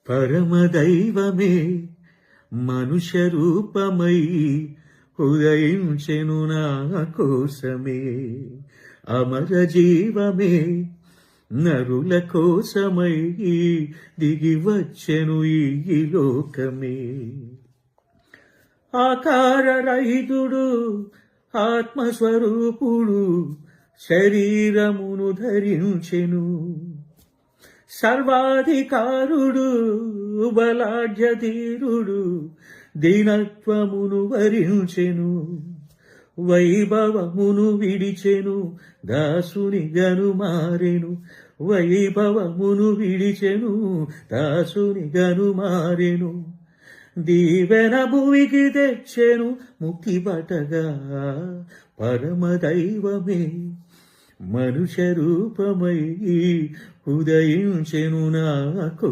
పరమదైవమే మనుష్య రూపమై ఉదయించెను నా కోసమే. అమర జీవమే నరుల కోసమై దిగి వచ్చెను ఈ లోకమే. ఆకారరహితుడు ఆత్మస్వరూపుడు శరీరమును ధరించెను. సర్వాధికారుడు బలాఢ్యధీరుడు దీనత్వమును వరించెను. వైభవమును విడిచెను దాసుని గను మారెను. వైభవమును విడిచెను దాసుని గను మారెను. దీవెన భువికి తెచ్చెను ముక్తి బటగా. పరమదైవమే మనుష్య రూపమై ఉదయించెను నాకు.